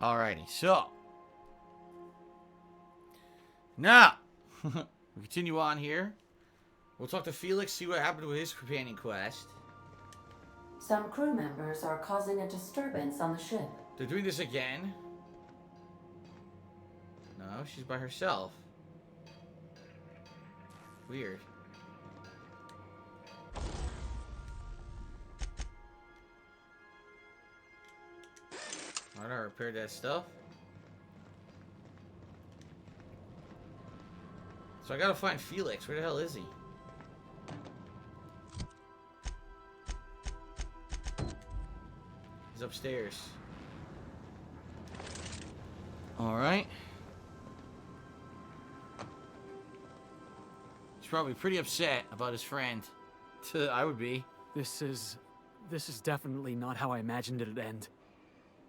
Alrighty, so. Now, we continue on here. We'll talk to Felix, see what happened with his companion quest. Some crew members are causing a disturbance on the ship. They're doing this again. No, she's by herself. Weird. Alright, I repaired that stuff. So I gotta find Felix. Where the hell is he? He's upstairs. Alright. He's probably pretty upset about his friend. I would be. This is definitely not how I imagined it'd end.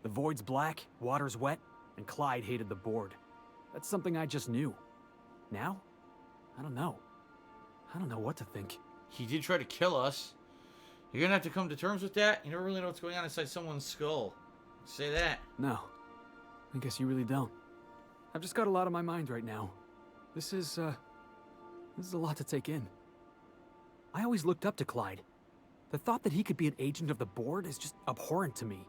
The void's black, water's wet, and Clyde hated the board. That's something I just knew. Now? I don't know. I don't know what to think. He did try to kill us. You're gonna have to come to terms with that. You never really know what's going on inside someone's skull. Say that. No. I guess you really don't. I've just got a lot on my mind right now. This is a lot to take in. I always looked up to Clyde. The thought that he could be an agent of the board is just abhorrent to me.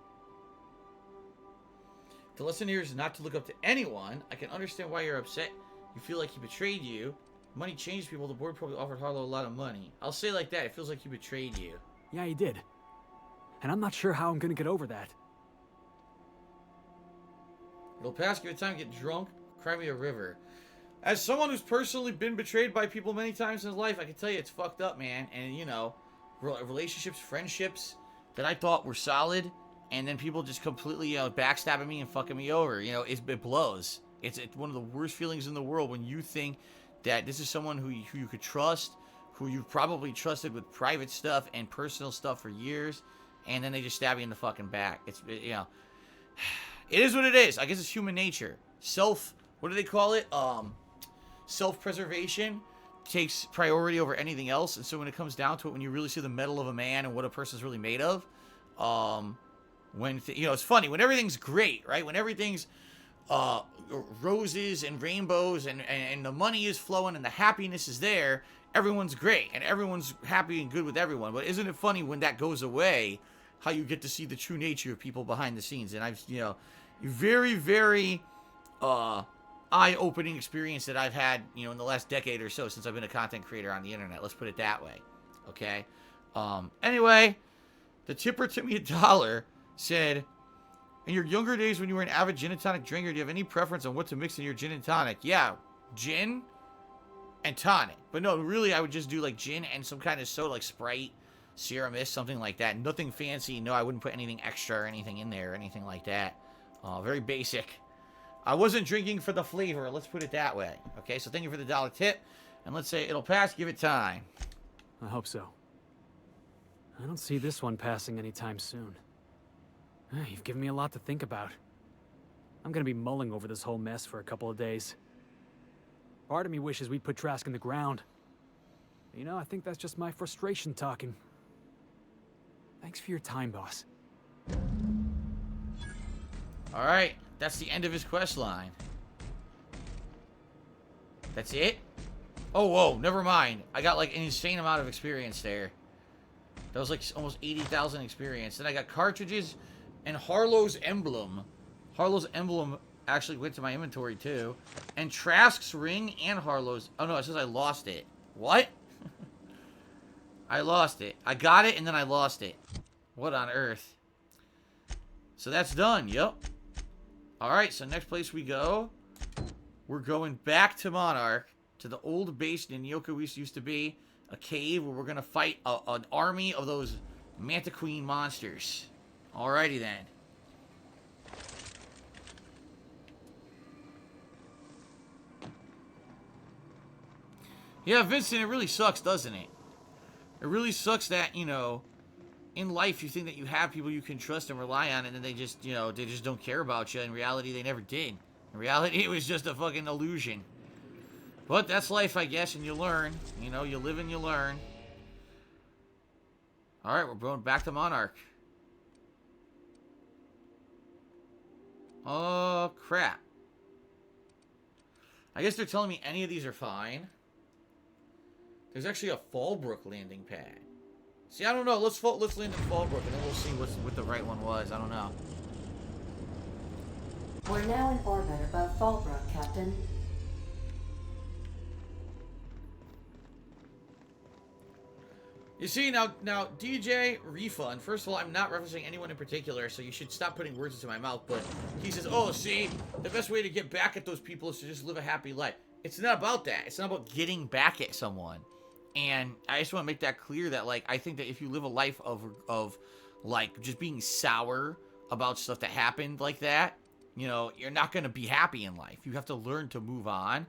The lesson here is not to look up to anyone. I can understand why you're upset. You feel like he betrayed you. Money changed people. The board probably offered Harlow a lot of money. I'll say like that. It feels like he betrayed you. Yeah, he did. And I'm not sure how I'm gonna get over that. It'll pass. Give it time to get drunk. Cry me a river. As someone who's personally been betrayed by people many times in his life, I can tell you it's fucked up, man. And, you know, relationships, friendships that I thought were solid, and then people just completely, backstabbing me and fucking me over. You know, it blows. It's one of the worst feelings in the world when you think that this is someone who you could trust, who you've probably trusted with private stuff and personal stuff for years, and then they just stab you in the fucking back. It is what it is. I guess it's human nature. What do they call it? Self-preservation takes priority over anything else. And so when it comes down to it, when you really see the metal of a man and what a person's really made of, it's funny when everything's great, right? When everything's roses and rainbows and the money is flowing and the happiness is there, everyone's great and everyone's happy and good with everyone. But isn't it funny when that goes away, how you get to see the true nature of people behind the scenes? And I've, very, very eye-opening experience that I've had, in the last decade or so since I've been a content creator on the internet. Let's put it that way. Okay. Anyway, the tipper tipped me $1, said, in your younger days when you were an avid gin and tonic drinker, do you have any preference on what to mix in your gin and tonic? Yeah, gin and tonic. But no, really, I would just do like gin and some kind of soda, like Sprite, Sierra Mist, something like that. Nothing fancy. No, I wouldn't put anything extra or anything in there or anything like that. Very basic. I wasn't drinking for the flavor. Let's put it that way. Okay, so thank you for the $1 tip. And let's say it'll pass. Give it time. I hope so. I don't see this one passing anytime soon. You've given me a lot to think about. I'm gonna be mulling over this whole mess for a couple of days. Part of me wishes we'd put Trask in the ground. I think that's just my frustration talking. Thanks for your time, boss. Alright, that's the end of his quest line. That's it? Oh, whoa, never mind. I got like an insane amount of experience there. That was like almost 80,000 experience. Then I got cartridges and Harlow's emblem. Harlow's emblem actually went to my inventory too. And Trask's ring and Harlow's. Oh no, it says I lost it. What? I lost it. I got it and then I lost it. What on earth? So that's done. Yep. Alright, so next place we go. We're going back to Monarch. To the old base in Nyoka we used to be. A cave where we're going to fight an army of those Manta Queen monsters. Alrighty then. Yeah, Vincent, it really sucks, doesn't it? It really sucks that, in life you think that you have people you can trust and rely on, and then they just, they just don't care about you. In reality, they never did. In reality, it was just a fucking illusion. But that's life, I guess, and you learn. You live and you learn. Alright, we're going back to Monarch. Oh, crap. I guess they're telling me any of these are fine. There's actually a Fallbrook landing pad. See, I don't know. Let's land in Fallbrook, and then we'll see what the right one was. I don't know. We're now in orbit above Fallbrook, Captain. You see, now, DJ Refund, first of all, I'm not referencing anyone in particular, so you should stop putting words into my mouth, but he says, oh, see, the best way to get back at those people is to just live a happy life. It's not about that. It's not about getting back at someone. And I just want to make that clear that, like, I think that if you live a life of like, just being sour about stuff that happened like that, you know, you're not going to be happy in life. You have to learn to move on.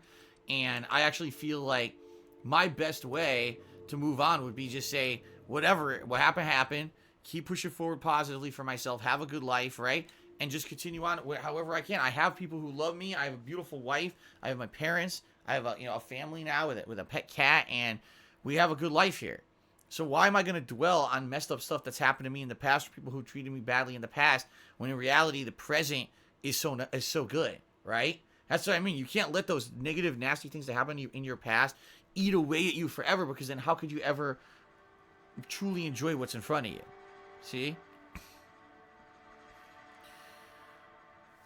And I actually feel like my best way to move on would be just say, what happened, keep pushing forward positively for myself, have a good life, right? And just continue on however I can. I have people who love me. I have a beautiful wife. I have my parents. I have a family now with a pet cat, and we have a good life here. So why am I going to dwell on messed up stuff that's happened to me in the past, or people who treated me badly in the past, when in reality the present is so good, right? That's what I mean. You can't let those negative, nasty things that happen to you in your past eat away at you forever, because then how could you ever truly enjoy what's in front of you? See?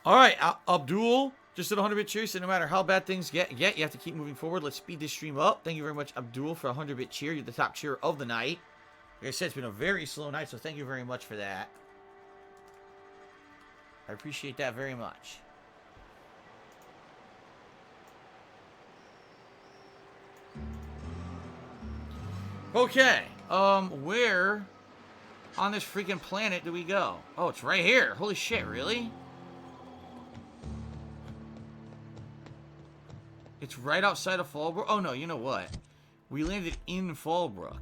All right, Abdul, just at 100-bit cheer, so no matter how bad things get, you have to keep moving forward. Let's speed this stream up. Thank you very much, Abdul, for a 100-bit cheer. You're the top cheer of the night. Like I said, it's been a very slow night, so thank you very much for that. I appreciate that very much. Okay, where on this freaking planet do we go? Oh, it's right here. Holy shit, really? It's right outside of Fallbrook? Oh, no, you know what? We landed in Fallbrook.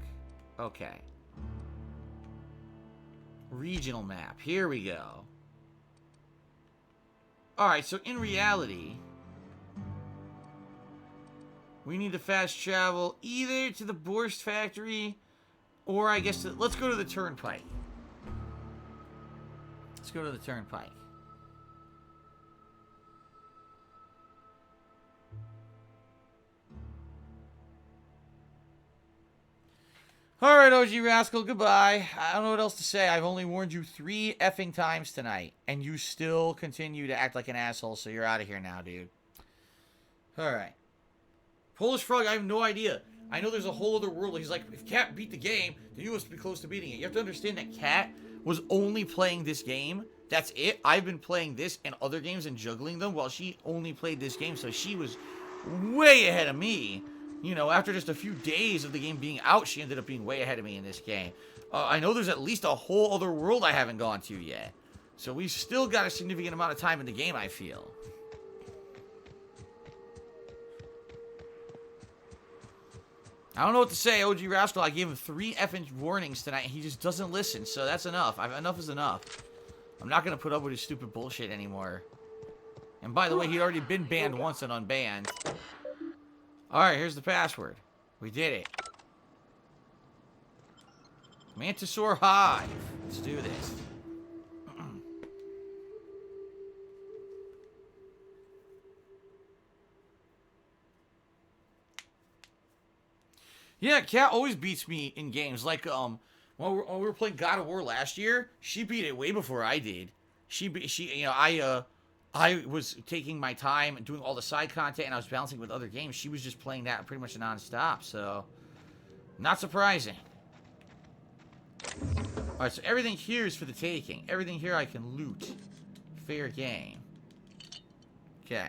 Okay. Regional map. Here we go. Alright, so in reality, we need to fast travel either to the Borst Factory, or I guess let's go to the Turnpike. Let's go to the Turnpike. Alright, OG Rascal, goodbye. I don't know what else to say. I've only warned you 3 effing times tonight, and you still continue to act like an asshole, so you're out of here now, dude. Alright. Polish Frog, I have no idea. I know there's a whole other world. He's like, if Cat beat the game, then you must be close to beating it. You have to understand that Cat was only playing this game. That's it. I've been playing this and other games and juggling them while she only played this game, so she was way ahead of me. You know, after just a few days of the game being out, she ended up being way ahead of me in this game. I know there's at least a whole other world I haven't gone to yet. So we've still got a significant amount of time in the game, I feel. I don't know what to say, OG Rascal. I gave him 3 effing warnings tonight, and he just doesn't listen, so that's enough. Enough is enough. I'm not going to put up with his stupid bullshit anymore. And by the way, he'd already been banned once and unbanned. Alright, here's the password. We did it. Mantisaur Hive. Let's do this. Yeah, Cat always beats me in games. Like, when we were playing God of War last year, she beat it way before I did. I was taking my time and doing all the side content, and I was balancing with other games. She was just playing that pretty much non-stop, so not surprising. Alright, so everything here is for the taking. Everything here I can loot. Fair game. Okay.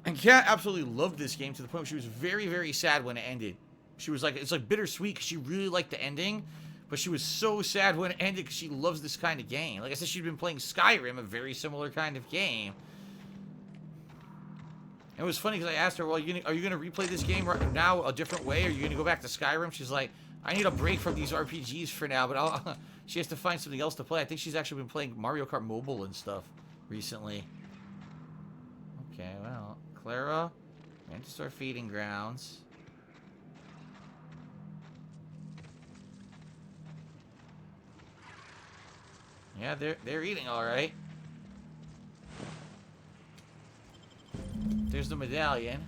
And Kat absolutely loved this game to the point where she was very, very sad when it ended. She was like, it's like bittersweet because she really liked the ending, but she was so sad when it ended because she loves this kind of game. Like I said, she'd been playing Skyrim, a very similar kind of game. And it was funny because I asked her, well, are you going to replay this game right now a different way? Are you going to go back to Skyrim? She's like, I need a break from these RPGs for now, but she has to find something else to play. I think she's actually been playing Mario Kart Mobile and stuff recently. Okay, well, Clara, Mantisaur Feeding Grounds. Yeah, they're eating all right. There's the medallion.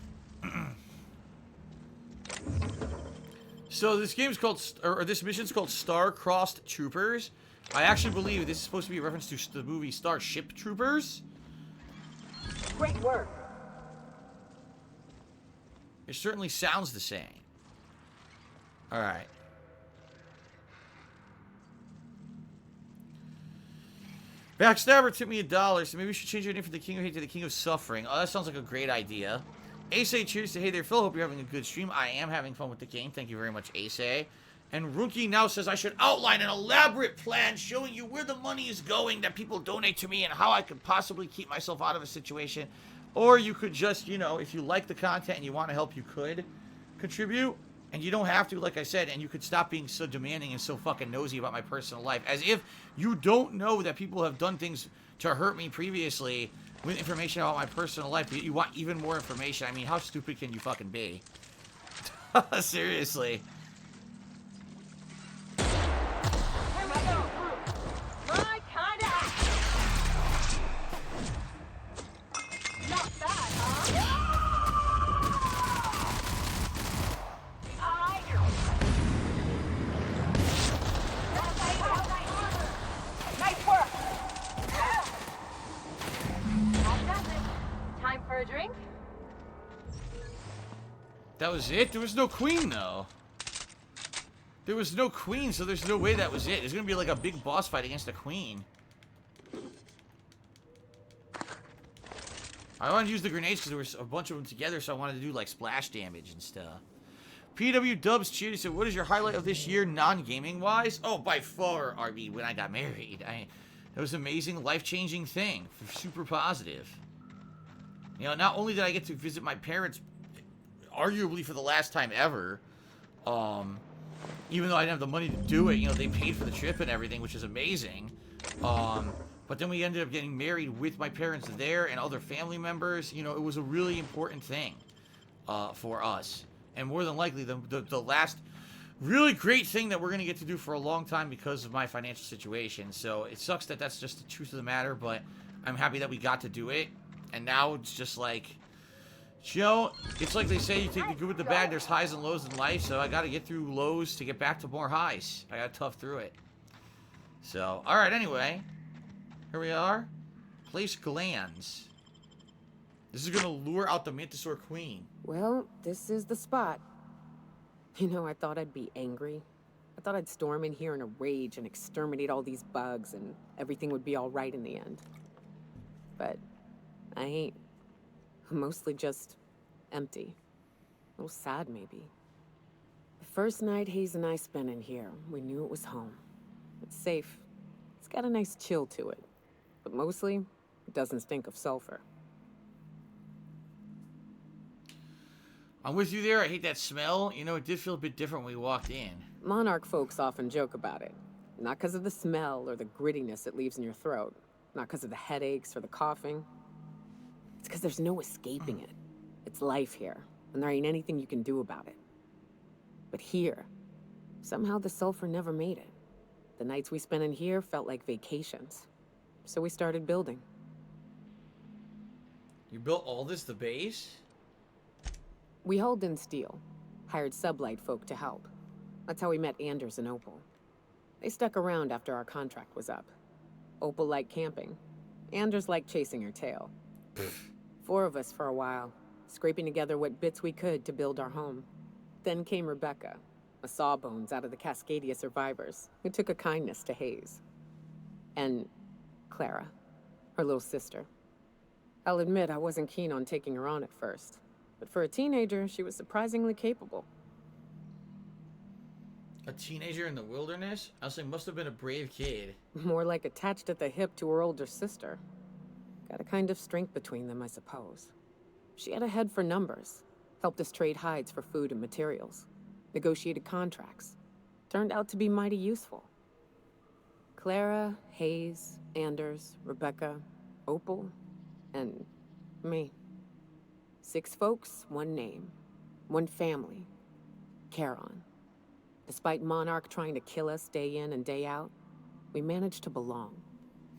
So this game's called, or this mission's called Star-Crossed Troopers. I actually believe this is supposed to be a reference to the movie Starship Troopers. Great work. It certainly sounds the same. All right. Backstabber tipped me $1, so maybe we should change your name from the King of Hate to the King of Suffering. Oh, that sounds like a great idea. Ace, cheers to hey there, Phil. Hope you're having a good stream. I am having fun with the game. Thank you very much, Ace. And Rookie now says I should outline an elaborate plan showing you where the money is going that people donate to me and how I could possibly keep myself out of a situation. Or you could just, you know, if you like the content and you want to help, you could contribute. And you don't have to, like I said, and you could stop being so demanding and so fucking nosy about my personal life. As if you don't know that people have done things to hurt me previously with information about my personal life, but you want even more information. I mean, how stupid can you fucking be? Seriously. Here we go. My kind of action. Not bad, huh? Nice work. Time for a drink? That was it? There was no queen, though. There was no queen, so there's no way that was it. There's gonna be like a big boss fight against a queen. I wanted to use the grenades because there was a bunch of them together, so I wanted to do like splash damage and stuff. PW Dubs cheers said, what is your highlight of this year, non-gaming wise? Oh, by far, RB, when I got married. It was an amazing, life-changing thing. Super positive. You know, not only did I get to visit my parents, arguably for the last time ever, even though I didn't have the money to do it, you know, they paid for the trip and everything, which is amazing. But then we ended up getting married with my parents there and other family members. You know, it was a really important thing for us. And more than likely, the last really great thing that we're going to get to do for a long time because of my financial situation. So it sucks that that's just the truth of the matter, but I'm happy that we got to do it. And now it's just like, you know, it's like they say, you take the good with the bad. There's highs and lows in life, so I got to get through lows to get back to more highs. I got to tough through it. So, all right, anyway. Here we are. Place glands. This is going to lure out the Mantisaur Queen. Well, this is the spot. You know, I thought I'd be angry. I thought I'd storm in here in a rage and exterminate all these bugs and everything would be all right in the end. But I ain't. Mostly just empty. A little sad, maybe. The first night Hayes and I spent in here, we knew it was home. It's safe. It's got a nice chill to it. But mostly, it doesn't stink of sulfur. I'm with you there. I hate that smell. You know, it did feel a bit different when we walked in. Monarch folks often joke about it. Not because of the smell or the grittiness it leaves in your throat. Not because of the headaches or the coughing. It's because there's no escaping it. It's life here, and there ain't anything you can do about it. But here, somehow the sulfur never made it. The nights we spent in here felt like vacations. So we started building. You built all this, the base? We hauled in steel, hired sublight folk to help. That's how we met Anders and Opal. They stuck around after our contract was up. Opal liked camping. Anders liked chasing her tail. 4 of us for a while, scraping together what bits we could to build our home. Then came Rebecca, a sawbones out of the Cascadia survivors, who took a kindness to Hayes. And Clara, her little sister. I'll admit I wasn't keen on taking her on at first, but for a teenager, she was surprisingly capable. A teenager in the wilderness? I was like, must have been a brave kid. More like attached at the hip to her older sister. Got a kind of strength between them, I suppose. She had a head for numbers, helped us trade hides for food and materials, negotiated contracts. Turned out to be mighty useful. Clara, Hayes, Anders, Rebecca, Opal, and me. 6 folks, 1 name, 1 family, Charon. Despite Monarch trying to kill us day in and day out, we managed to belong.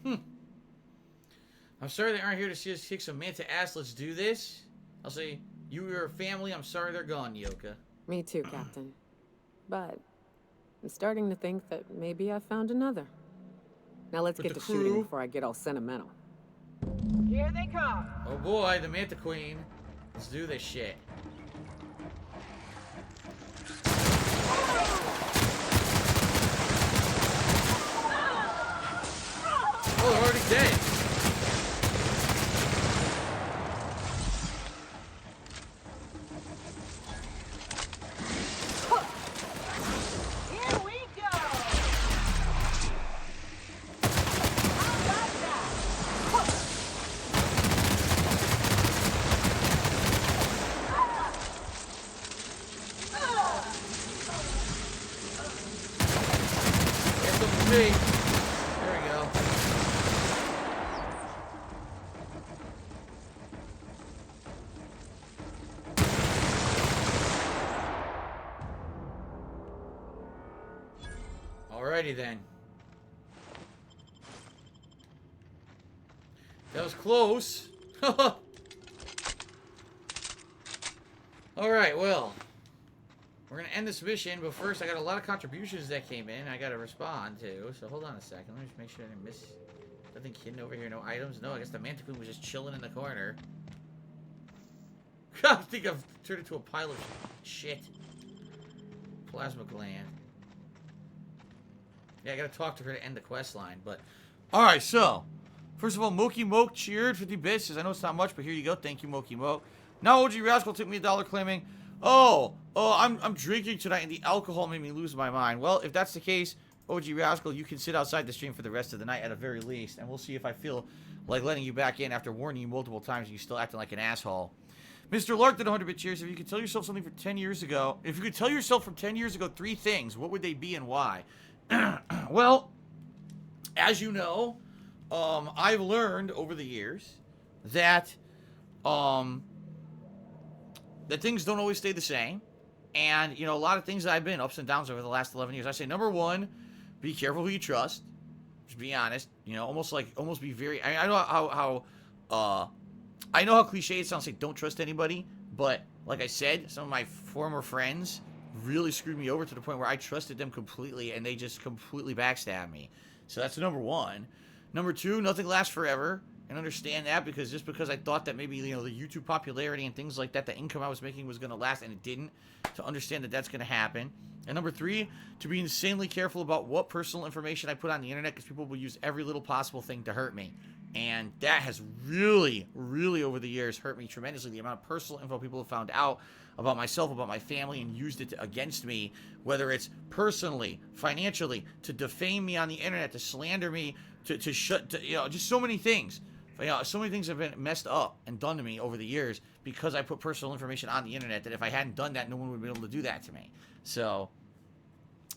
I'm sorry they aren't here to see us kick some Manta ass. Let's do this. I'll say, you and your family, I'm sorry they're gone, Nyoka. Me too, Captain. But I'm starting to think that maybe I found another. Now let's But get the to shooting crew- before I get all sentimental. Here they come. Oh boy, the Manta Queen. Let's do this shit. Oh, they're already dead. Here we go. How about that? Get them for me. There we go. Alrighty then. That was close. Alright, well. We're going to end this mission, but first I got a lot of contributions that came in I got to respond to. So hold on a second. Let me just make sure I didn't miss nothing hidden over here. No items. No, I guess the Manta Queen was just chilling in the corner. I think I've turned into a pile of shit. Plasma gland. Yeah, I got to talk to her to end the quest line, but... Alright, so... First of all, Moki Moke cheered 50 bits. Says, I know it's not much, but here you go. Thank you, Moki Moke. Now OG Rascal took me $1 claiming... Oh, I'm drinking tonight and the alcohol made me lose my mind. Well, if that's the case, OG Rascal, you can sit outside the stream for the rest of the night at the very least. And we'll see if I feel like letting you back in after warning you multiple times and you still acting like an asshole. Mr. Lark did 100-bit cheers. If you could tell yourself something from 10 years ago, if you could tell yourself from 10 years ago 3 things, what would they be and why? Well, as you know, I've learned over the years that, that things don't always stay the same. And, you know, a lot of things that I've been ups and downs over the last 11 years. I say, number one, be careful who you trust. Just be honest. You know, almost be very... I know how cliche it sounds, like don't trust anybody. But, like I said, some of my former friends really screwed me over to the point where I trusted them completely and they just completely backstabbed me. So that's number one. Number two, nothing lasts forever. And understand that, because just because I thought that maybe, you know, the YouTube popularity and things like that, the income I was making was going to last, and it didn't, to understand that that's going to happen. And number three, to be insanely careful about what personal information I put on the internet, because people will use every little possible thing to hurt me. And that has really, really over the years hurt me tremendously. The amount of personal info people have found out about myself, about my family, and used it against me, whether it's personally, financially, to defame me on the internet, to slander me, to you know, just so many things. You know, so many things have been messed up and done to me over the years because I put personal information on the internet that if I hadn't done that, no one would have been able to do that to me. So,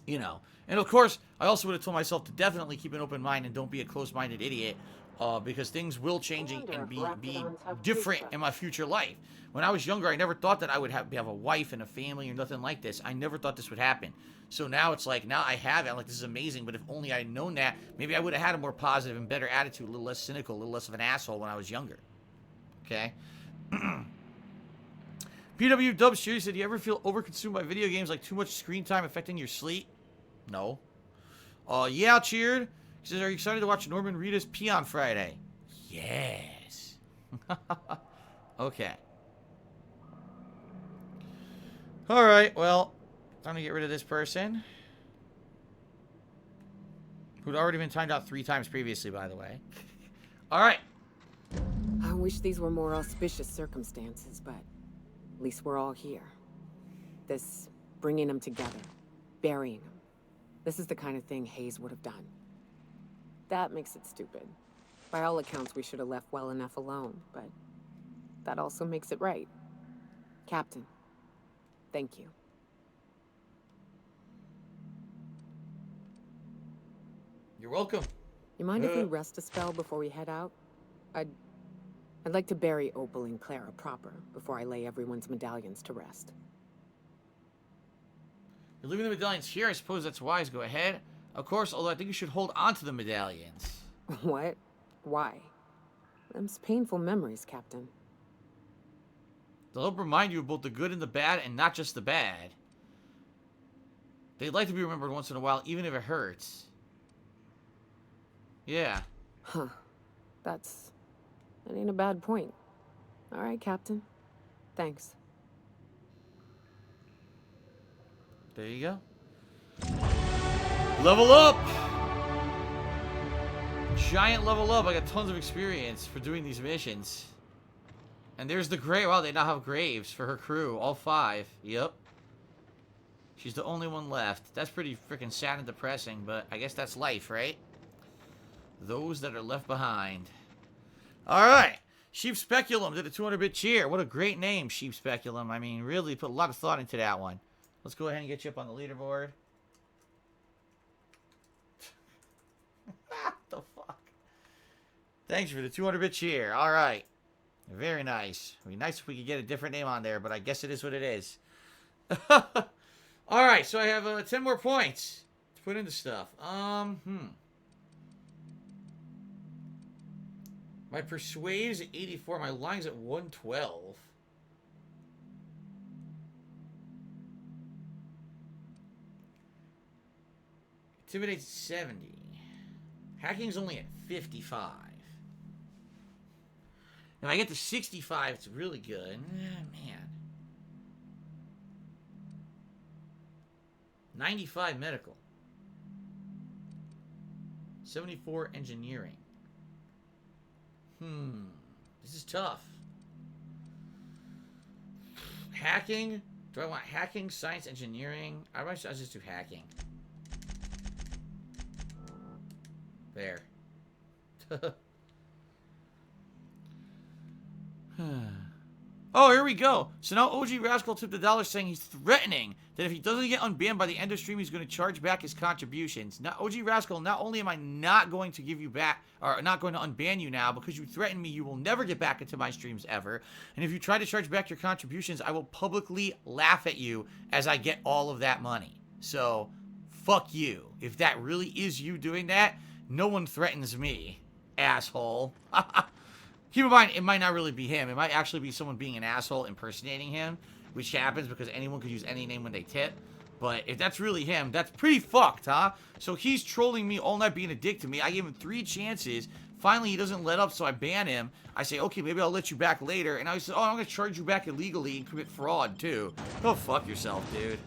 you know. And of course, I also would have told myself to definitely keep an open mind and don't be a closed-minded idiot, because things will change and be different in my future life. When I was younger, I never thought that I would have a wife and a family or nothing like this. I never thought this would happen. So now it's like, now I have it. I'm like, this is amazing. But if only I had known that, maybe I would have had a more positive and better attitude, a little less cynical, a little less of an asshole when I was younger. Okay? PW Dubs Cheery said, do you ever feel overconsumed by video games, like too much screen time affecting your sleep? No. Yeah, cheered. He says, are you excited to watch Norman Reedus pee on Friday? Yes. Okay. Alright, well, time to get rid of this person. Who'd already been timed out 3 times previously, by the way. Alright. I wish these were more auspicious circumstances, but at least we're all here. This bringing them together, burying them. This is the kind of thing Hayes would have done. That makes it stupid. By all accounts, we should have left well enough alone, but that also makes it right. Captain, thank you. You're welcome. You mind if we rest a spell before we head out? I'd like to bury Opal and Clara proper before I lay everyone's medallions to rest. You're leaving the medallions here. I suppose that's wise. Go ahead. Of course, although I think you should hold on to the medallions. What? Why? Them's painful memories, Captain. They'll help remind you of both the good and the bad, and not just the bad. They'd like to be remembered once in a while, even if it hurts. Yeah. Huh. That ain't a bad point. All right, Captain. Thanks. There you go. Level up! Giant level up. I got tons of experience for doing these missions. And there's the grave. Wow, they now have graves for her crew. All 5. Yep. She's the only one left. That's pretty freaking sad and depressing, but I guess that's life, right? Those that are left behind. Alright. Sheep Speculum did a 200-bit cheer. What a great name, Sheep Speculum. I mean, really put a lot of thought into that one. Let's go ahead and get you up on the leaderboard. What the fuck? Thanks for the 200-bit cheer. Alright. Very nice. It'd be nice if we could get a different name on there, but I guess it is what it is. Alright, so I have 10 more points to put into stuff. My Persuade is at 84. My Lying's at 112. Intimidate's 70. Hacking's only at 55. If I get to 65, it's really good. Man. 95 medical. 74 engineering. This is tough. Hacking? Do I want hacking, science, engineering? I'll just do hacking. There. Oh, here we go. So now OG Rascal tipped $1 saying he's threatening that if he doesn't get unbanned by the end of stream, he's going to charge back his contributions. Now, OG Rascal, not only am I not going to give you back, or not going to unban you now, because you threatened me, you will never get back into my streams ever. And if you try to charge back your contributions, I will publicly laugh at you as I get all of that money. So, fuck you. If that really is you doing that, no one threatens me, asshole. Keep in mind, it might not really be him. It might actually be someone being an asshole impersonating him, which happens because anyone could use any name when they tip. But if that's really him, that's pretty fucked, huh? So he's trolling me all night, being a dick to me. I gave him 3 chances. Finally, he doesn't let up, so I ban him. I say, okay, maybe I'll let you back later. And I said, oh, I'm going to charge you back illegally and commit fraud, too. Go fuck yourself, dude.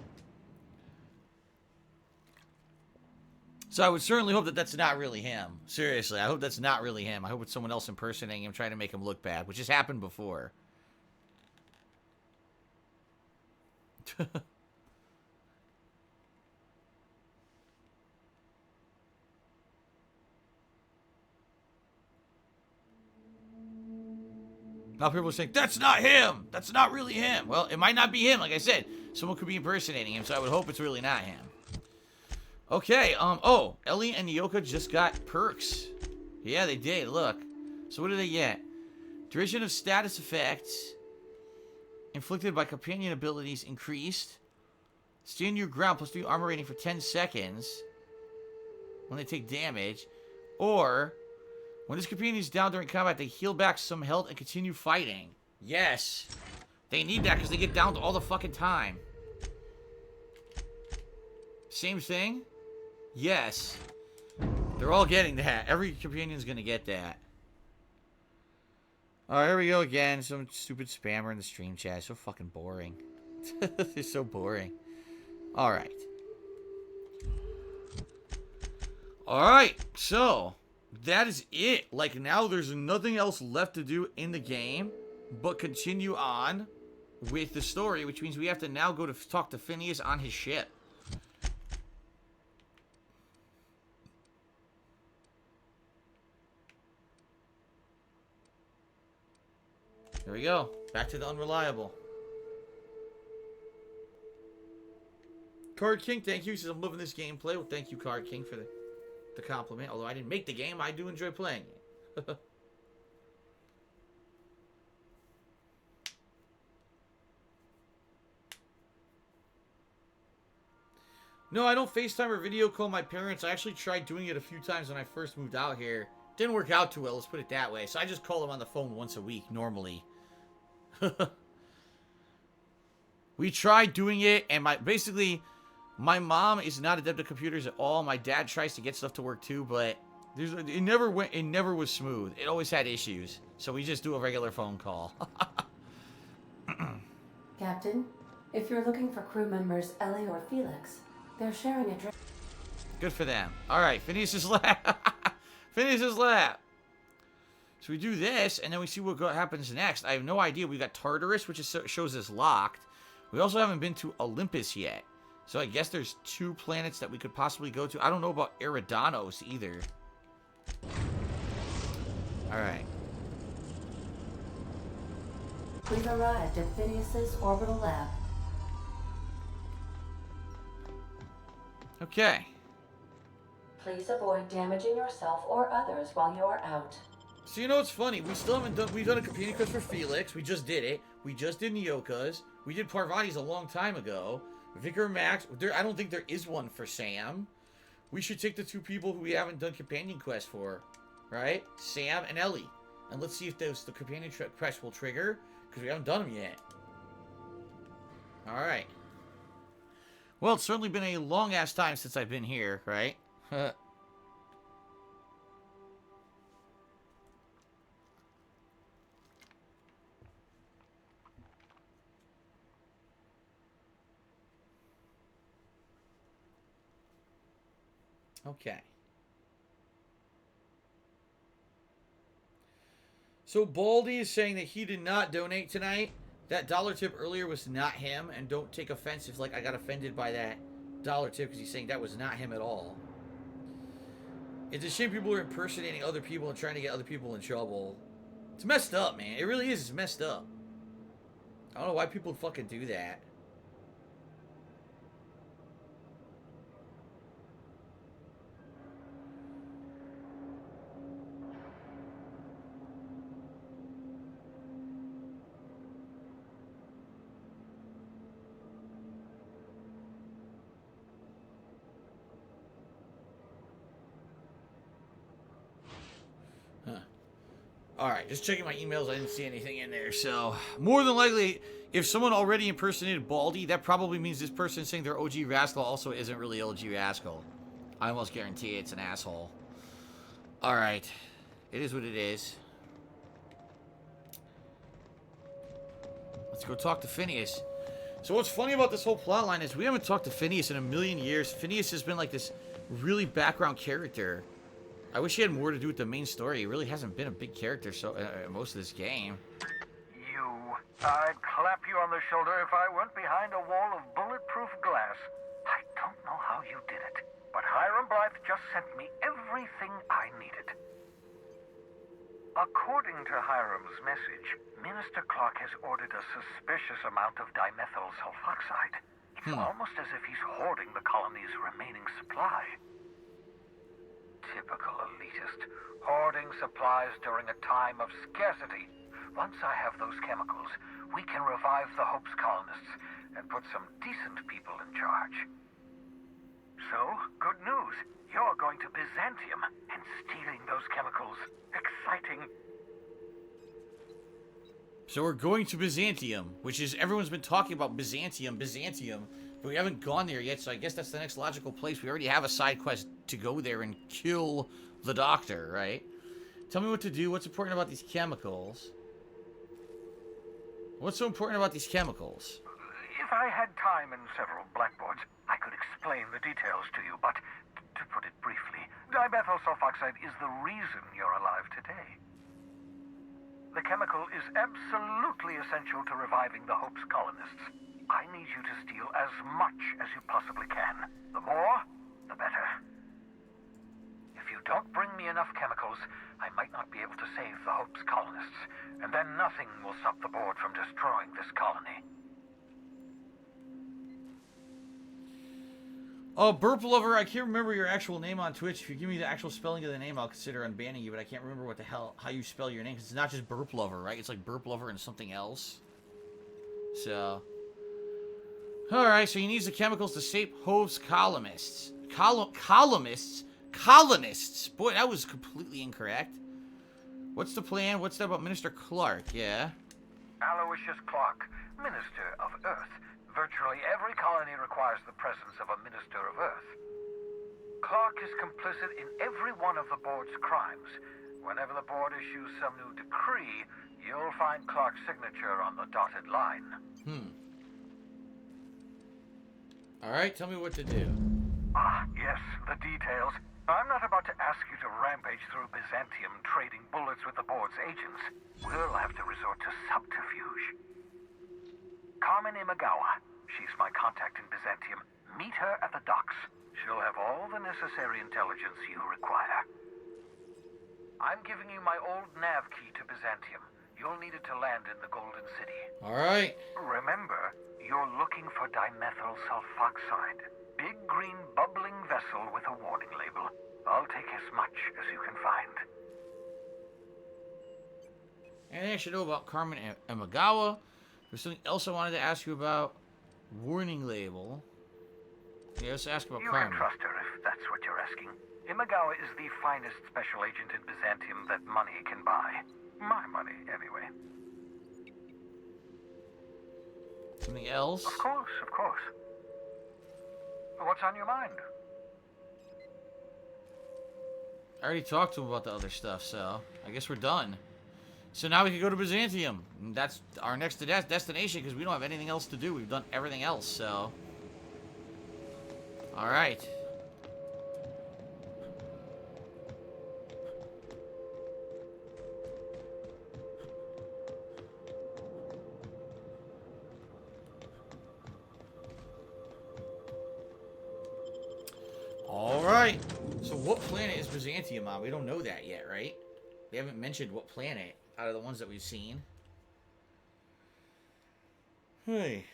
So I would certainly hope that that's not really him. Seriously, I hope that's not really him. I hope it's someone else impersonating him, trying to make him look bad, which has happened before. Now people are saying, that's not him! That's not really him! Well, it might not be him, like I said. Someone could be impersonating him, so I would hope it's really not him. Okay, oh, Ellie and Nyoka just got perks. Yeah, they did, look. So what do they get? Duration of status effects inflicted by companion abilities increased. Stand your ground plus 3 armor rating for 10 seconds when they take damage. Or, when this companion is down during combat, they heal back some health and continue fighting. Yes. They need that because they get down all the fucking time. Same thing? Yes. They're all getting that. Every companion's gonna get that. Alright, here we go again. Some stupid spammer in the stream chat. So fucking boring. They're so boring. Alright. Alright, so that is it. Like, now there's nothing else left to do in the game but continue on with the story, which means we have to now go to talk to Phineas on his ship. There we go. Back to the unreliable. Card King, thank you. He says, I'm loving this gameplay. Well, thank you, Card King, for the compliment. Although I didn't make the game, I do enjoy playing it. No, I don't FaceTime or video call my parents. I actually tried doing it a few times when I first moved out here, Didn't work out too well, let's put it that way. So I just call him on the phone once a week, normally. We tried doing it, and basically, my mom is not adept at computers at all. My dad tries to get stuff to work too, but it never was smooth. It always had issues. So we just do a regular phone call. Captain, if you're looking for crew members Ellie or Felix, they're sharing a drink. Good for them. Alright, Phineas's lab. Phineas's lab. So we do this, and then we see what happens next. I have no idea. We got Tartarus, which shows us locked. We also haven't been to Olympus yet. So I guess there's 2 planets that we could possibly go to. I don't know about Eridanos either. Alright. We've arrived at Phineas's orbital lab. Okay. Please avoid damaging yourself or others while you are out. So you know what's funny? We still haven't done. We've done a companion quest for Felix. We just did it. We just did Nyoka's. We did Parvati's a long time ago. Vicar Max. I don't think there is one for Sam. We should take the 2 people who we haven't done companion quest for, right? Sam and Ellie, and let's see if the companion quest will trigger because we haven't done them yet. All right. Well, it's certainly been a long ass time since I've been here, right? Okay. So Baldy is saying that he did not donate tonight. That dollar tip earlier was not him, and don't take offense if, like, I got offended by that dollar tip because he's saying that was not him at all. It's a shame people are impersonating other people and trying to get other people in trouble. It's messed up, man. It really is. It's messed up. I don't know why people fucking do that. Alright, just checking my emails. I didn't see anything in there. So, more than likely, if someone already impersonated Baldy, that probably means this person saying they're OG Rascal also isn't really OG Rascal. I almost guarantee it's an asshole. Alright. It is what it is. Let's go talk to Phineas. So what's funny about this whole plotline is we haven't talked to Phineas in a million years. Phineas has been like this really background character. I wish he had more to do with the main story. He really hasn't been a big character most of this game. I'd clap you on the shoulder if I went behind a wall of bulletproof glass. I don't know how you did it, but Hiram Blythe just sent me everything I needed. According to Hiram's message, Minister Clark has ordered a suspicious amount of dimethyl sulfoxide. It's almost as if he's hoarding the colony's remaining supply. Typical elitist, hoarding supplies during a time of scarcity. Once I have those chemicals, we can revive the Hope's colonists and put some decent people in charge. So, good news. You're going to Byzantium and stealing those chemicals. Exciting. So we're going to Byzantium, which is, everyone's been talking about Byzantium, but we haven't gone there yet, so I guess that's the next logical place. We already have a side quest to go there and kill the doctor, right? Tell me what to do. What's important about these chemicals? What's so important about these chemicals? If I had time and several blackboards, I could explain the details to you, but to put it briefly, dimethyl sulfoxide is the reason you're alive today. The chemical is absolutely essential to reviving the Hope's colonists. I need you to steal as much as you possibly can. The more, the better. If you don't bring me enough chemicals, I might not be able to save the Hope's colonists, and then nothing will stop the board from destroying this colony. Oh, Burp Lover, I can't remember your actual name on Twitch. If you give me the actual spelling of the name, I'll consider unbanning you, but I can't remember what the hell, how you spell your name, because it's not just Burp Lover, right? It's like Burp Lover and something else. So, alright, so he needs the chemicals to save Hope's columnists. Columnists? Colonists. Boy, that was completely incorrect. What's the plan? What's that about Minister Clark? Yeah. Aloysius Clark, Minister of Earth. Virtually every colony requires the presence of a Minister of Earth. Clark is complicit in every one of the board's crimes. Whenever the board issues some new decree, you'll find Clark's signature on the dotted line. Alright, tell me what to do. Ah, yes, the details. I'm not about to ask you to rampage through Byzantium trading bullets with the board's agents. We'll have to resort to subterfuge. Carmen Imagawa. She's my contact in Byzantium. Meet her at the docks. She'll have all the necessary intelligence you require. I'm giving you my old nav key to Byzantium. You'll need it to land in the Golden City. Alright. Remember, you're looking for dimethyl sulfoxide. Big green bubbling vessel with a warning label. I'll take as much as you can find. Anything I should know about Carmen Imagawa? There's something else I wanted to ask you about. Warning label. Yeah, let's ask about You Carmen. can trust her if that's what you're asking. Imagawa is the finest special agent in Byzantium that money can buy. My money, anyway. Something else? Of course, of course. What's on your mind? I already talked to him about the other stuff, so I guess we're done. So now we can go to Byzantium. And that's our next destination because we don't have anything else to do. We've done everything else, so. Alright. Alright. So what planet is Byzantium on? We don't know that yet, right? They haven't mentioned what planet out of the ones that we've seen. Hey.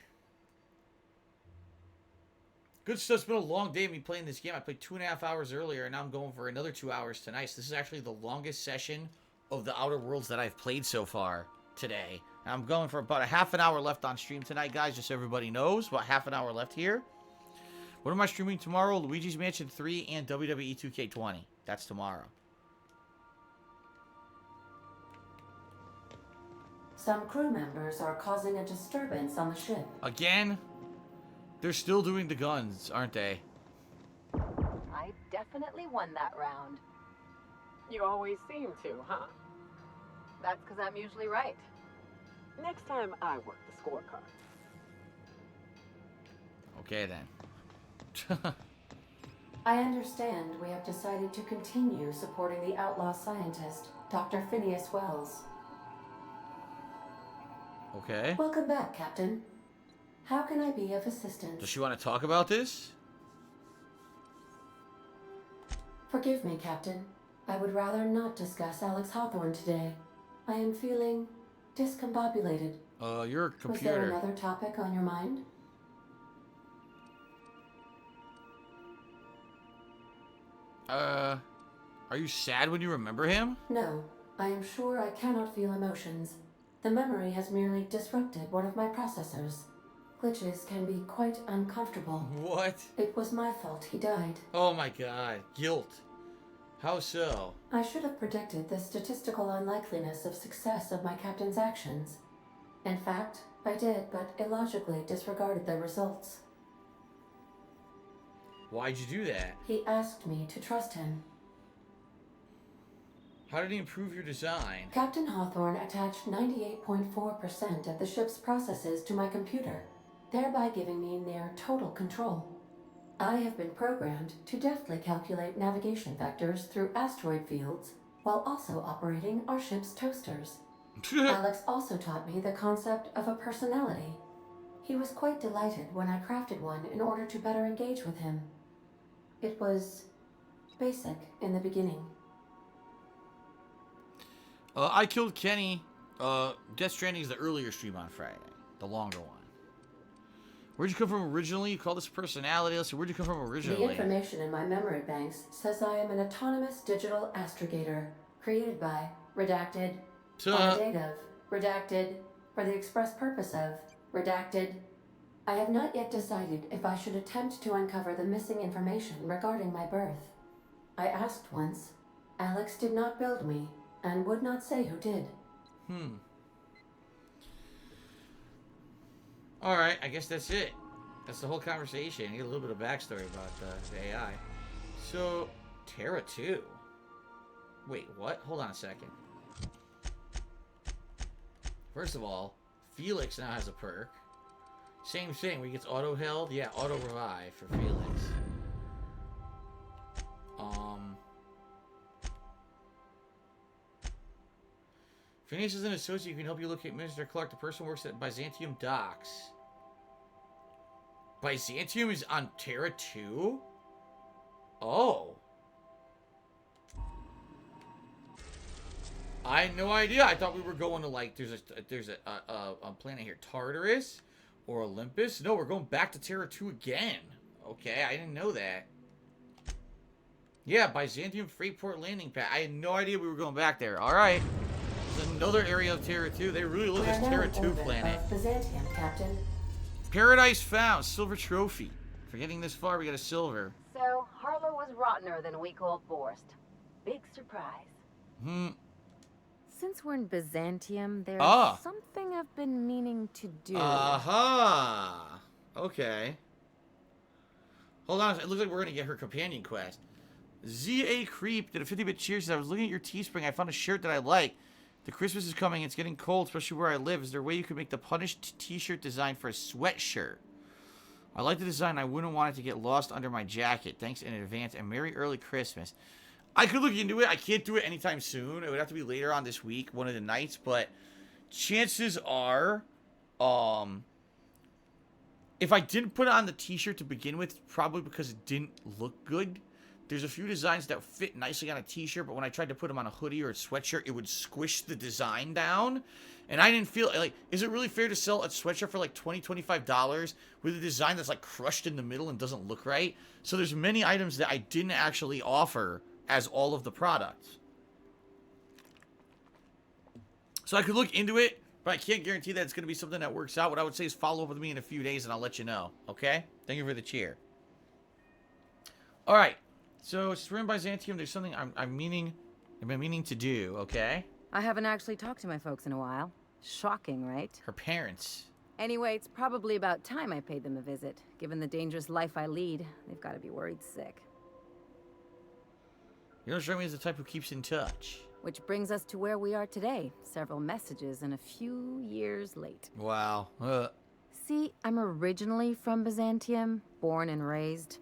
Good stuff. It's been a long day of me playing this game. I played 2.5 hours earlier, and now I'm going for another 2 hours tonight. So this is actually the longest session of the Outer Worlds that I've played so far today. And I'm going for about a half an hour left on stream tonight, guys, just so everybody knows. About half an hour left here. What am I streaming tomorrow? Luigi's Mansion 3 and WWE 2K20. That's tomorrow. Some crew members are causing a disturbance on the ship. Again? They're still doing the guns, aren't they? I definitely won that round. You always seem to, huh? That's because I'm usually right. Next time I work the scorecard. Okay, then. I understand we have decided to continue supporting the outlaw scientist, Dr. Phineas Wells. Okay. Welcome back, Captain. How can I be of assistance? Does she want to talk about this? Forgive me, Captain. I would rather not discuss Alex Hawthorne today. I am feeling discombobulated. Your Was there computer. another topic on your mind? Are you sad when you remember him? No, I am sure I cannot feel emotions. The memory has merely disrupted one of my processors. Glitches can be quite uncomfortable. What? It was my fault he died. Oh my god. Guilt. How so? I should have predicted the statistical unlikeliness of success of my captain's actions. In fact, I did, but illogically disregarded the results. Why'd you do that? He asked me to trust him. How did he improve your design? Captain Hawthorne attached 98.4% of the ship's processes to my computer, thereby giving me near total control. I have been programmed to deftly calculate navigation vectors through asteroid fields while also operating our ship's toasters. Alex also taught me the concept of a personality. He was quite delighted when I crafted one in order to better engage with him. It was basic in the beginning. I killed Kenny. Death Stranding is the earlier stream on Friday. The longer one. Where'd you come from originally? You call this personality. Let's see, where'd you come from The originally? information in my memory banks says I am an autonomous digital astrogator created by, redacted, on the date of, redacted, for the express purpose of, redacted. I have not yet decided if I should attempt to uncover the missing information regarding my birth. I asked once. Alex did not build me, and would not say who did. Alright, I guess that's it. That's the whole conversation. I get a little bit of backstory about the AI. So, Terra 2. Wait, what? Hold on a second. First of all, Felix now has a perk. Same thing, where he gets auto-held. Yeah, auto-revive for Felix. Phineas is an associate who can help you locate Minister Clark. The person works at Byzantium docks. Byzantium is on Terra 2? Oh. I had no idea. I thought we were going to, like, there's a planet here, Tartarus or Olympus. No, we're going back to Terra 2 again. Okay, I didn't know that. Yeah, Byzantium Freeport landing pad. I had no idea we were going back there. All right. There's another area of Terra 2. They really look at this Terra 2 planet. Byzantium, Captain. Paradise found. Silver trophy. For getting this far, we got a silver. So, Harlow was rottener than a week-old Forrest. Big surprise. Since we're in Byzantium, there's Ah. something I've been meaning to do. Aha. Okay. Hold on. It looks like we're going to get her companion quest. ZA Creep did a 50-bit cheers. I was looking at your Teespring. I found a shirt that I like. The Christmas is coming. It's getting cold, especially where I live. Is there a way you could make the Punished t-shirt design for a sweatshirt? I like the design. I wouldn't want it to get lost under my jacket. Thanks in advance, and Merry Early Christmas. I could look into it. I can't do it anytime soon. It would have to be later on this week, one of the nights. But chances are, if I didn't put it on the t-shirt to begin with, probably because it didn't look good. There's a few designs that fit nicely on a t-shirt, but when I tried to put them on a hoodie or a sweatshirt, it would squish the design down. And I didn't feel like, is it really fair to sell a sweatshirt for like $20, $25 with a design that's like crushed in the middle and doesn't look right? So there's many items that I didn't actually offer as all of the products. So I could look into it, but I can't guarantee that it's going to be something that works out. What I would say is follow up with me in a few days and I'll let you know. Okay? Thank you for the cheer. All right. So, since we're in Byzantium, there's something I've been meaning to do, okay? I haven't actually talked to my folks in a while. Shocking, right? Her parents. Anyway, it's probably about time I paid them a visit. Given the dangerous life I lead, they've got to be worried sick. You don't strike me as the type who keeps in touch. Which brings us to where we are today. Several messages and a few years late. Wow. See, I'm originally from Byzantium, born and raised.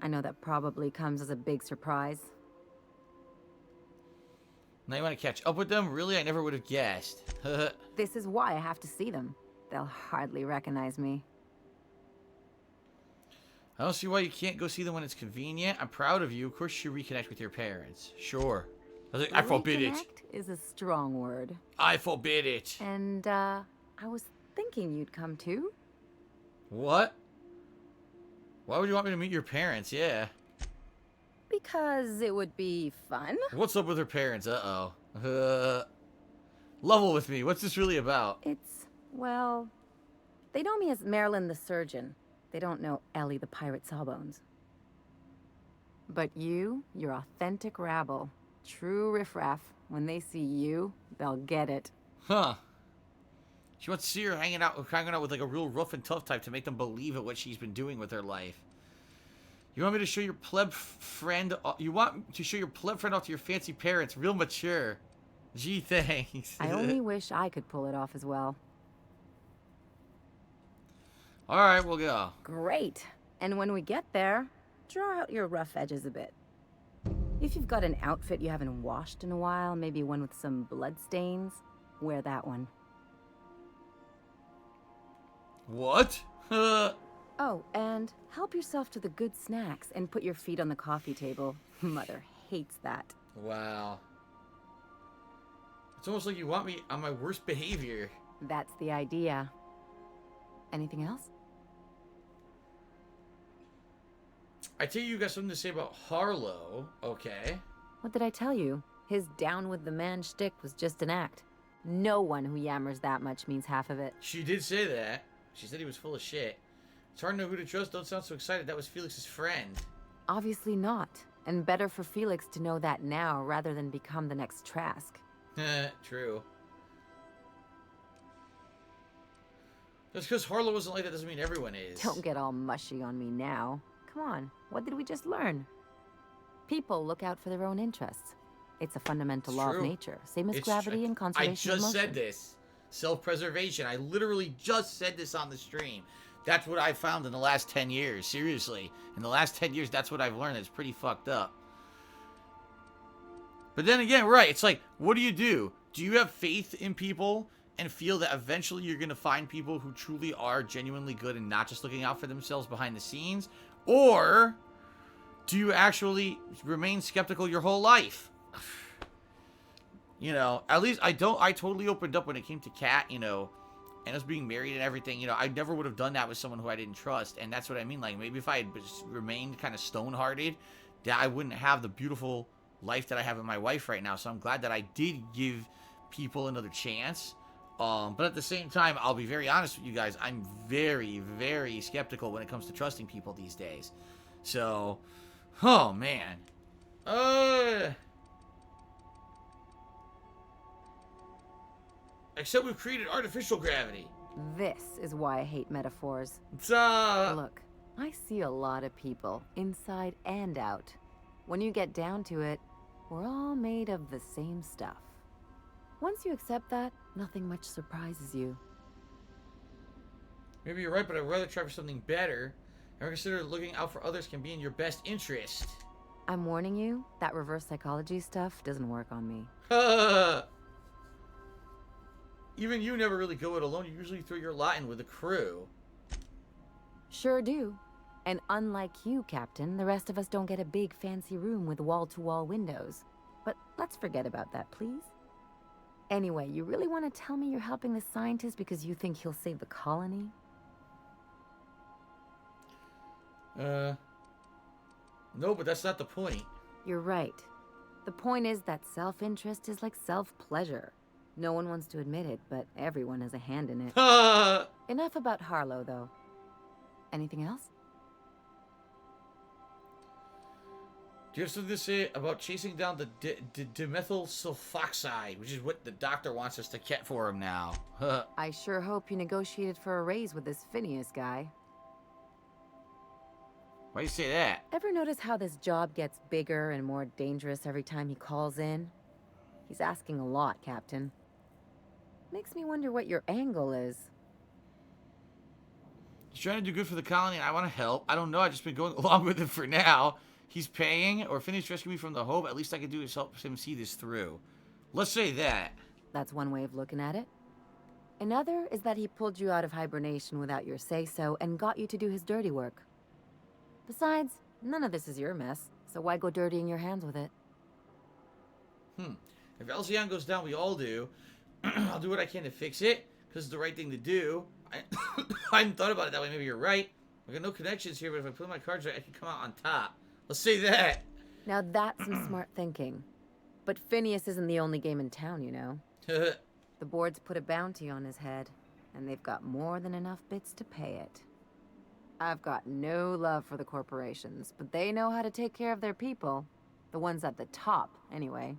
I know that probably comes as a big surprise. Now you want to catch up with them? Really? I never would have guessed. This is why I have to see them. They'll hardly recognize me. I don't see why you can't go see them when it's convenient. I'm proud of you. Of course you should reconnect with your parents. Sure. I forbid it. Reconnect is a strong word. I forbid it. And, I was thinking you'd come too. What? Why would you want me to meet your parents? Yeah. Because it would be fun. What's up with her parents? Level with me. What's this really about? It's, well, they know me as Marilyn the Surgeon. They don't know Ellie the Pirate Sawbones. But you're authentic rabble. True riffraff. When they see you, they'll get it. Huh. She wants to see her hanging out with like a real rough and tough type to make them believe in what she's been doing with her life. You want me to show your pleb friend? You want to show your pleb friend off to your fancy parents? Real mature. Gee, thanks. I only wish I could pull it off as well. All right, we'll go. Great. And when we get there, draw out your rough edges a bit. If you've got an outfit you haven't washed in a while, maybe one with some blood stains, wear that one. What? Oh, and help yourself to the good snacks and put your feet on the coffee table. Mother hates that. Wow. It's almost like you want me on my worst behavior. That's the idea. Anything else? I tell you got something to say about Harlow. Okay. What did I tell you? His down with the man shtick was just an act. No one who yammers that much means half of it. She did say that. She said he was full of shit. It's hard to know who to trust. Don't sound so excited. That was Felix's friend. Obviously not. And better for Felix to know that now rather than become the next Trask. True. Just because Harlow wasn't like that doesn't mean everyone is. Don't get all mushy on me now. Come on, what did we just learn? People look out for their own interests. It's a fundamental law of nature, same as gravity and conservation of motion. I just said this. Self-preservation. I literally just said this on the stream. That's what I found in the last 10 years. Seriously. In the last 10 years, that's what I've learned. It's pretty fucked up. But then again, right, it's like, what do? Do you have faith in people and feel that eventually you're going to find people who truly are genuinely good and not just looking out for themselves behind the scenes? Or do you actually remain skeptical your whole life? You know, at least I totally opened up when it came to Kat, you know, and us being married and everything. You know, I never would have done that with someone who I didn't trust. And that's what I mean. Like, maybe if I had just remained kind of stone-hearted, that I wouldn't have the beautiful life that I have with my wife right now. So I'm glad that I did give people another chance. But at the same time, I'll be very honest with you guys. I'm very, very skeptical when it comes to trusting people these days. So, oh man. Except we've created artificial gravity. This is why I hate metaphors. Look, I see a lot of people, inside and out. When you get down to it, we're all made of the same stuff. Once you accept that, nothing much surprises you. Maybe you're right, but I'd rather try for something better. And consider looking out for others can be in your best interest. I'm warning you, that reverse psychology stuff doesn't work on me. Even you never really go it alone. You usually throw your lot in with a crew. Sure do. And unlike you, Captain, the rest of us don't get a big fancy room with wall-to-wall windows. But let's forget about that, please. Anyway, you really want to tell me you're helping the scientist because you think he'll save the colony? No, but that's not the point. You're right. The point is that self-interest is like self-pleasure. No one wants to admit it, but everyone has a hand in it. Enough about Harlow, though. Anything else? Do you have something to say about chasing down the dimethyl sulfoxide, which is what the doctor wants us to get for him now? I sure hope you negotiated for a raise with this Phineas guy. Why do you say that? Ever notice how this job gets bigger and more dangerous every time he calls in? He's asking a lot, Captain. Makes me wonder what your angle is. He's trying to do good for the colony, and I want to help. I don't know, I've just been going along with him for now. He's paying, or Phineas rescued me from the Hope. At least I can do is help him see this through. Let's say that. That's one way of looking at it. Another is that he pulled you out of hibernation without your say-so and got you to do his dirty work. Besides, none of this is your mess, so why go dirtying your hands with it? If Elsion goes down, we all do. I'll do what I can to fix it, because it's the right thing to do. I hadn't thought about it that way. Maybe you're right. I got no connections here, but if I play my cards right, I can come out on top. Let's say that. Now that's some smart thinking. But Phineas isn't the only game in town, you know. The board's put a bounty on his head, and they've got more than enough bits to pay it. I've got no love for the corporations, but they know how to take care of their people. The ones at the top, anyway.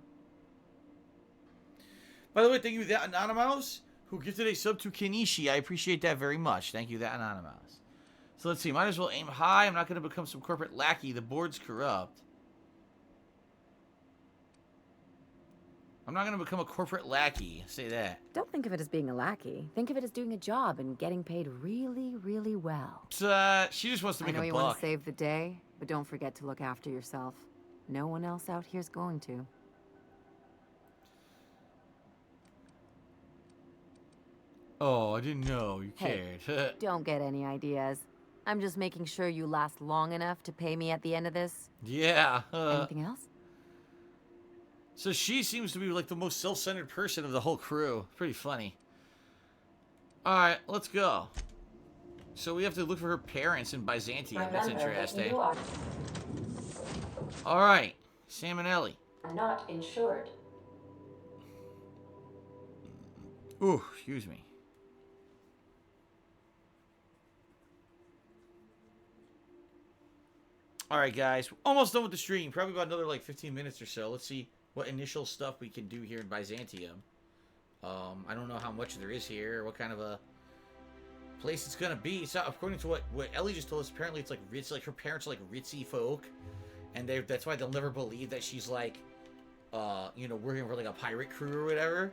By the way, thank you, That Anonymous, who gifted a sub to Kenichi. I appreciate that very much. Thank you, That Anonymous. So let's see. Might as well aim high. I'm not going to become some corporate lackey. The board's corrupt. I'm not going to become a corporate lackey. Say that. Don't think of it as being a lackey. Think of it as doing a job and getting paid really, really well. She just wants to make a buck. I know you want to save the day, but don't forget to look after yourself. No one else out here's going to. Oh, I didn't know you cared. Hey, don't get any ideas. I'm just making sure you last long enough to pay me at the end of this. Yeah. Anything else? So she seems to be like the most self-centered person of the whole crew. Pretty funny. Alright, let's go. So we have to look for her parents in Byzantium. That's interesting. Alright, Sam and Ellie. Not insured. Ooh, excuse me. Alright, guys. Almost done with the stream. Probably about another, like, 15 minutes or so. Let's see what initial stuff we can do here in Byzantium. I don't know how much there is here, or what kind of a place it's gonna be. So, according to what Ellie just told us, apparently it's, like, rich, like, her parents are, like, ritzy folk. And that's why they'll never believe that she's, like, you know, working for, like, a pirate crew or whatever.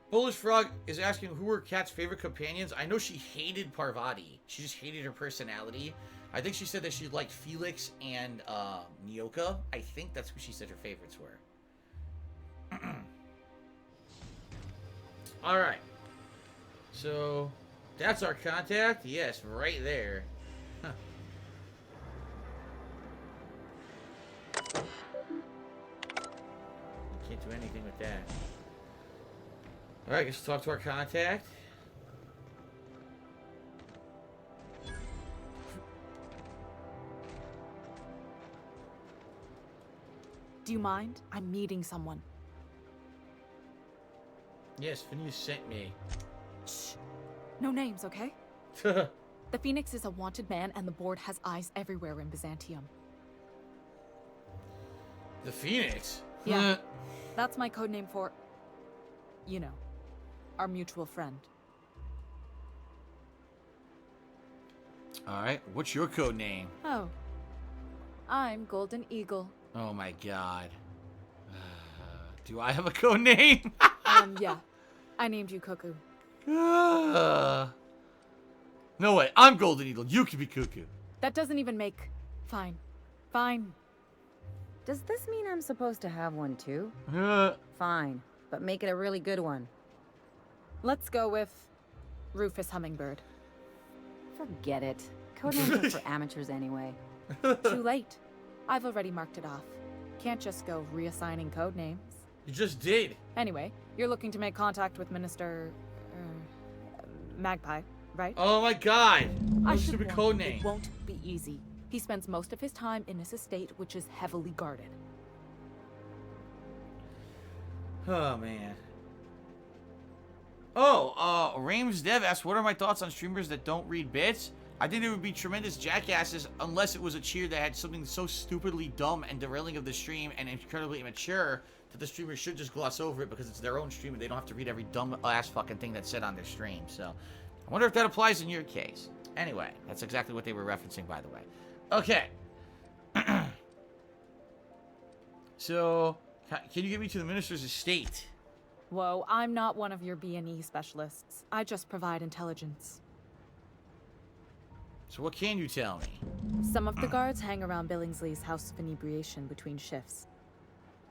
Bullish Frog is asking who were Kat's favorite companions. I know she hated Parvati. She just hated her personality. I think she said that she liked Felix and Nyoka. I think that's who she said her favorites were. Alright. So, that's our contact. Yes, right there. Huh. Can't do anything with that. Alright, let's talk to our contact. Do you mind? I'm meeting someone. Yes, Phineas sent me. Shh. No names, okay? The Phoenix is a wanted man, and the board has eyes everywhere in Byzantium. The Phoenix? Yeah. That's my code name for... you know, our mutual friend. Alright, what's your code name? Oh. I'm Golden Eagle. Oh my god. Do I have a code name? Yeah. I named you Cuckoo. No way, I'm Golden Eagle. You can be Cuckoo. That doesn't even make... Fine. Fine. Does this mean I'm supposed to have one too? Uh, Fine, but make it a really good one. Let's go with... Rufus Hummingbird. Forget it. Codenames are for amateurs anyway. Too late. I've already marked it off. Can't just go reassigning code names. You just did. Anyway, you're looking to make contact with Minister... Magpie, right? Oh my god. I What's should stupid warn code you, name? It won't be easy. He spends most of his time in his estate, which is heavily guarded. Oh man. Oh, Rames Dev asked, what are my thoughts on streamers that don't read bits? I think they would be tremendous jackasses unless it was a cheer that had something so stupidly dumb and derailing of the stream and incredibly immature that the streamer should just gloss over it because it's their own stream and they don't have to read every dumb ass fucking thing that's said on their stream. So, I wonder if that applies in your case. Anyway, that's exactly what they were referencing, by the way. Okay. So, can you get me to the minister's estate? Whoa, I'm not one of your B&E specialists. I just provide intelligence. So what can you tell me? Some of the guards hang around Billingsley's House of Inebriation between shifts.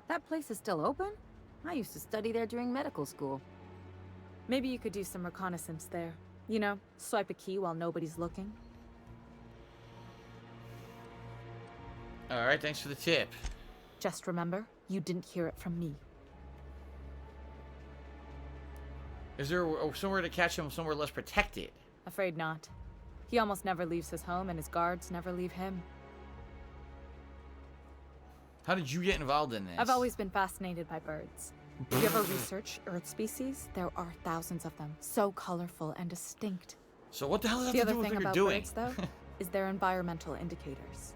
That place is still open? I used to study there during medical school. Maybe you could do some reconnaissance there. You know, swipe a key while nobody's looking. Alright, thanks for the tip. Just remember, you didn't hear it from me. Is there somewhere to catch him somewhere less protected? Afraid not. He almost never leaves his home, and his guards never leave him. How did you get involved in this? I've always been fascinated by birds. If you ever research Earth species, there are thousands of them, so colorful and distinct. So what the hell does that The have to other do with thing what about you're doing? birds, though, is their environmental indicators.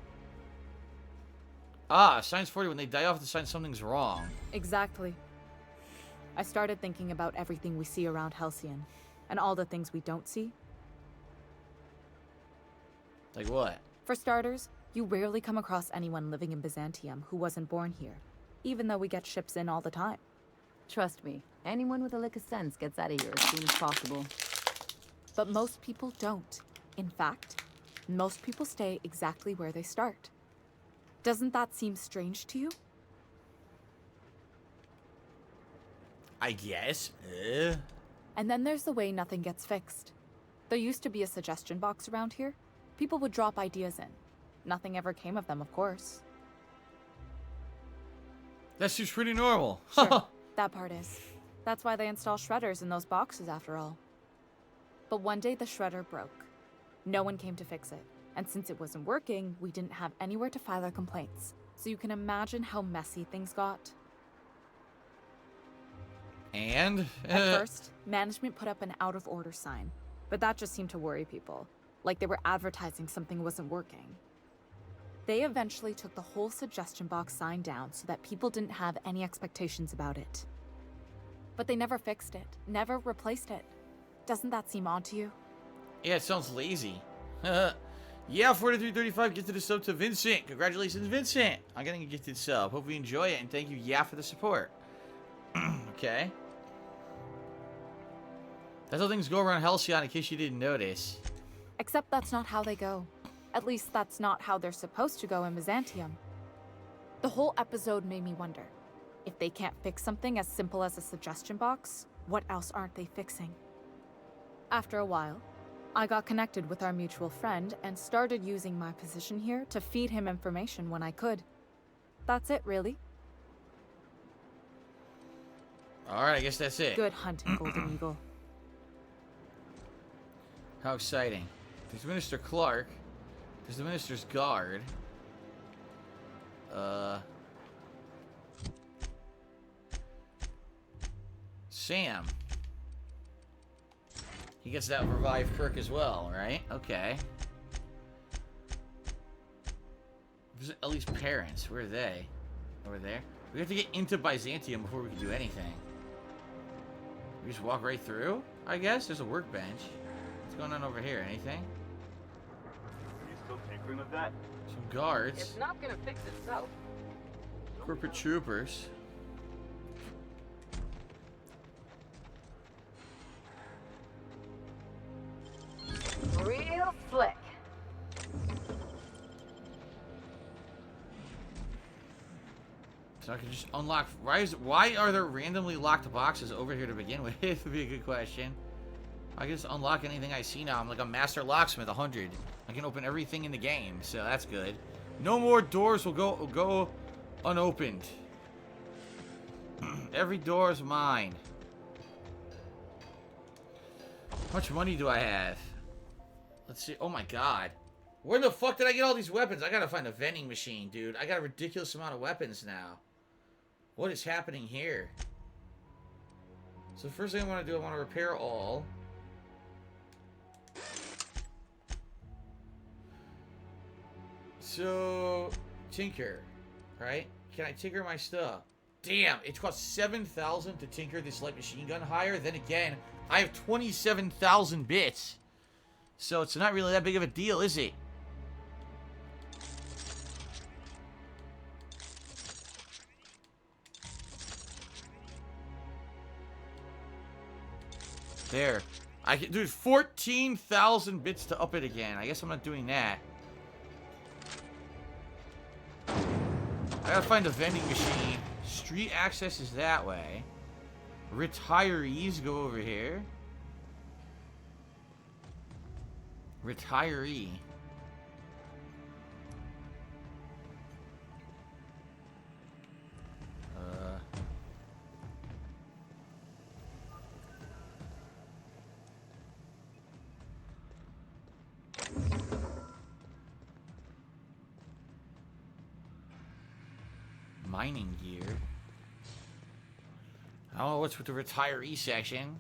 Ah, Science 40, when they die off, the sign something's wrong. Exactly. I started thinking about everything we see around Halcyon, and all the things we don't see. Like what? For starters, you rarely come across anyone living in Byzantium who wasn't born here, even though we get ships in all the time. Trust me, anyone with a lick of sense gets out of here as soon as possible. But most people don't. In fact, most people stay exactly where they start. Doesn't that seem strange to you? I guess. And then there's the way nothing gets fixed. There used to be a suggestion box around here. People would drop ideas in. Nothing ever came of them, of course. That seems pretty normal. Sure, that part is. That's why they install shredders in those boxes, after all. But one day the shredder broke. No one came to fix it. And since it wasn't working, we didn't have anywhere to file our complaints. So you can imagine how messy things got. And? At first, management put up an out-of-order sign. But that just seemed to worry people. like they were advertising something wasn't working. They eventually took the whole suggestion box sign down so that people didn't have any expectations about it. But they never fixed it, never replaced it. Doesn't that seem odd to you? Yeah, it sounds lazy. Yeah, 4335 gifted a sub to Vincent. Congratulations, Vincent. I'm getting a gifted sub. Hope you enjoy it, and thank you, yeah, for the support. Okay. That's how things go around Halcyon, in case you didn't notice. Except that's not how they go. At least that's not how they're supposed to go in Byzantium. The whole episode made me wonder, if they can't fix something as simple as a suggestion box, what else aren't they fixing? After a while, I got connected with our mutual friend and started using my position here to feed him information when I could. That's it, really. Alright, I guess that's it. Good hunting, Golden Eagle. How exciting. There's Minister Clark. There's the Minister's Guard. Sam. He gets that revive perk as well, right? Okay. There's Ellie's parents. Where are they? Over there? We have to get into Byzantium before we can do anything. We just walk right through, I guess? There's a workbench. What's going on over here? Anything? Are you still tinkering with that? Some guards. It's not gonna fix itself. Corporate troopers. Real slick. So I can just unlock. Why are there randomly locked boxes over here to begin with? Would be a good question. I can just unlock anything I see now. I'm like a master locksmith 100. I can open everything in the game, so that's good. No more doors will go unopened. Every door is mine. How much money do I have? Let's see. Oh my god. Where the fuck did I get all these weapons? I gotta find a vending machine, dude. I got a ridiculous amount of weapons now. What is happening here? So the first thing I want to do, I want to repair all. So, tinker, right? Can I tinker my stuff? Damn, it costs 7,000 to tinker this light machine gun higher. Then again, I have 27,000 bits. So it's not really that big of a deal, is it? There. I can do 14,000 bits to up it again. I guess I'm not doing that. I gotta find a vending machine. Street access is that way. Retirees go over here. Retiree. Mining gear. I don't know what's with the retiree section.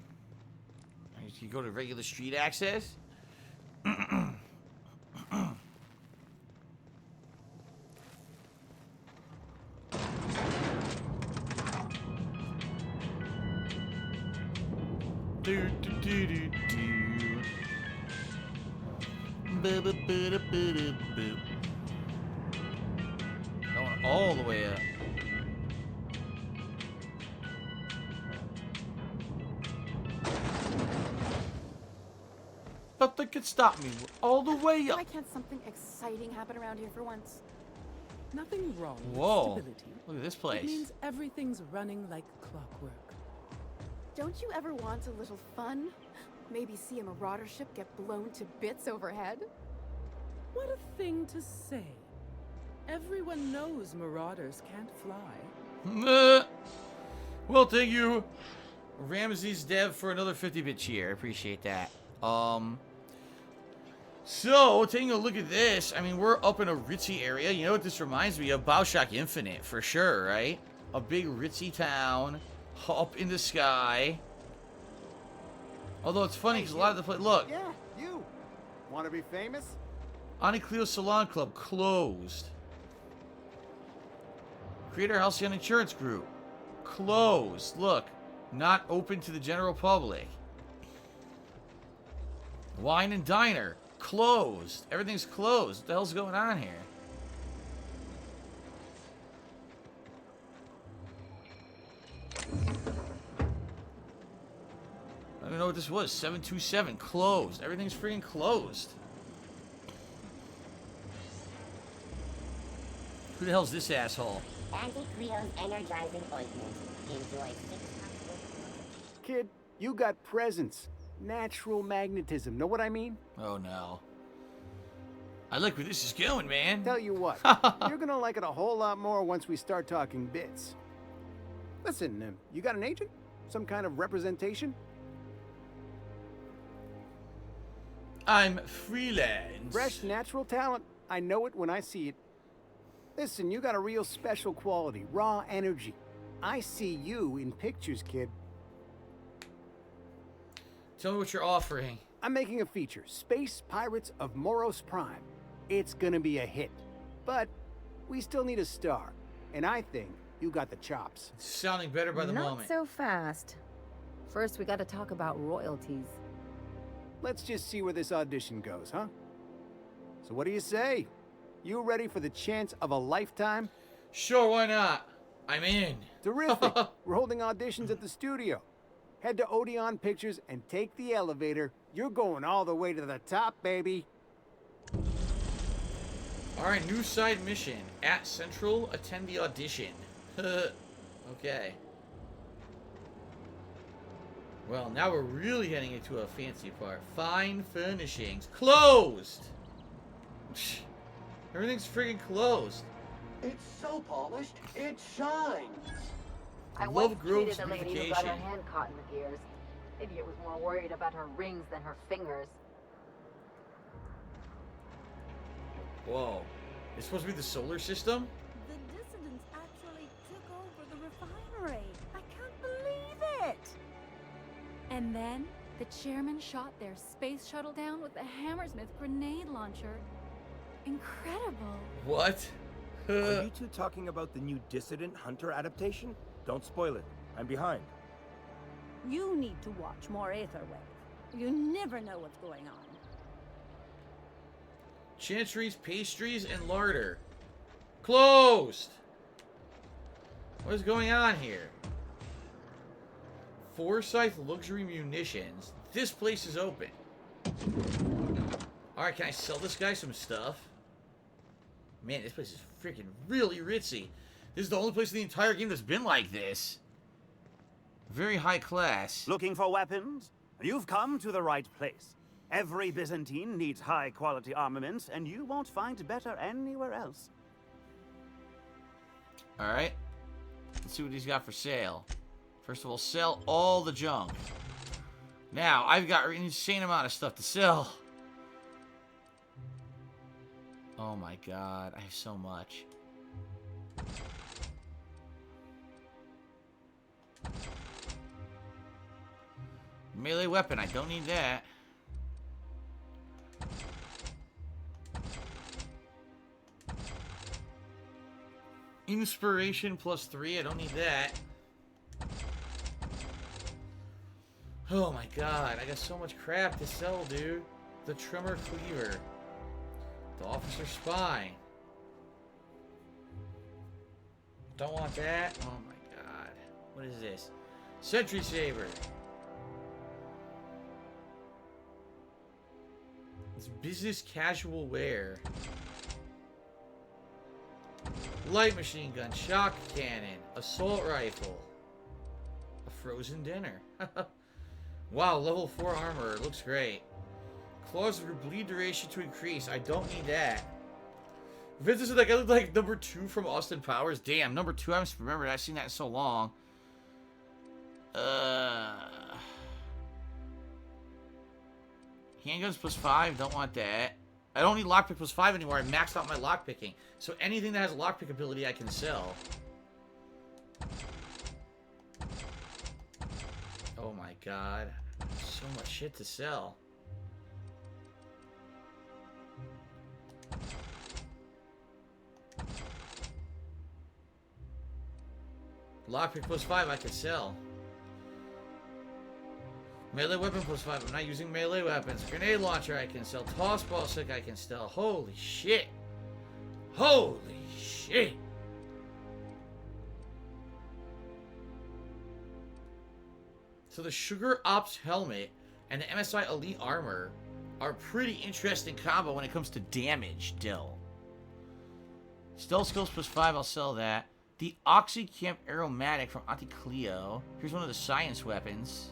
You go to regular street access. Going all the way up. Nothing could stop me. We're all the way up. Why can't something exciting happen around here for once? Nothing wrong Whoa. with stability. Look at this It place. means everything's running like clockwork. Don't you ever want a little fun? Maybe see a marauder ship get blown to bits overhead? What a thing to say. Everyone knows marauders can't fly. Well, thank you, Ramses Dev, for another 50-bit cheer. I appreciate that. So, taking a look at this, I mean, we're up in a ritzy area. You know what this reminds me of? BioShock Infinite, for sure, right? A big ritzy town, up in the sky. Although it's funny, because a lot of the place... Look. Yeah, you. Want to be famous? Anicleo Salon Club closed. Creator Halcyon Insurance Group closed. Look, not open to the general public. Wine and Diner closed. Everything's closed. What the hell's going on here? I don't know what this was. 727 closed. Everything's freaking closed. Who the hell's this asshole? Anti-Cleo's energizing ointment. Enjoy 6 Kid, you got presence. Natural magnetism. Know what I mean? Oh no. I like where this is going, man. Tell you what, you're gonna like it a whole lot more once we start talking bits. Listen, you got an agent? Some kind of representation? I'm freelance. Fresh, natural talent. I know it when I see it. Listen, you got a real special quality, raw energy. I see you in pictures, kid. Tell me what you're offering. I'm making a feature, Space Pirates of Moros Prime. It's gonna be a hit. But we still need a star. And I think you got the chops. It's sounding better by the moment. Not so fast. First, we gotta talk about royalties. Let's just see where this audition goes, huh? So what do you say? You ready for the chance of a lifetime? Sure, why not? I'm in. Terrific. We're holding auditions at the studio. Head to Odeon Pictures and take the elevator. You're going all the way to the top, baby. Alright, new side mission. At Central, attend the audition. Okay. Well, now we're really heading into a fancy part. Fine furnishings. Closed! Everything's freaking closed. It's so polished, it shines. I Love once Grove treated a lady who got her beautification. hand caught in the gears. Idiot was more worried about her rings than her fingers. Whoa. It's supposed to be the solar system? The dissidents actually took over the refinery. I can't believe it. And then the chairman shot their space shuttle down with a Hammersmith grenade launcher. Incredible. What? Are you two talking about the new Dissident Hunter adaptation? Don't spoil it. I'm behind. You need to watch more Aetherwave. You never know what's going on. Chantries, pastries, and larder. Closed! What is going on here? Forsyth Luxury Munitions. This place is open. Alright, can I sell this guy some stuff? Man, this place is freaking really ritzy. This is the only place in the entire game that's been like this. Very high class. Looking for weapons? You've come to the right place. Every Byzantine needs high-quality armaments, and you won't find better anywhere else. Alright. Let's see what he's got for sale. First of all, sell all the junk. Now, I've got an insane amount of stuff to sell. Oh my god, I have so much. Melee weapon, I don't need that. Inspiration +3, I don't need that. Oh my god, I got so much crap to sell, dude. The Tremor Cleaver. The Officer Spy. Don't want that. Oh my god. What is this? Sentry Saber. It's business casual wear. Light machine gun, shock cannon, assault rifle. A frozen dinner. Wow, level 4 armor. Looks great. Claws for bleed duration to increase. I don't need that. Vince is like, I look like number 2 from Austin Powers. Damn, number 2. I haven't remembered. I've seen that in so long. Handguns +5. Don't want that. I don't need lockpick +5 anymore. I maxed out my lockpicking. So anything that has a lockpick ability, I can sell. Oh my god. So much shit to sell. Lockpick +5 I can sell. Melee weapon +5. I'm not using melee weapons. Grenade launcher I can sell. Tossball stick I can sell. Holy shit. Holy shit. So the Sugar Ops helmet and the MSI Elite armor are a pretty interesting combo when it comes to damage, Dill. Stealth skills +5, I'll sell that. The Oxycamp Aromatic from Auntie Cleo. Here's one of the science weapons.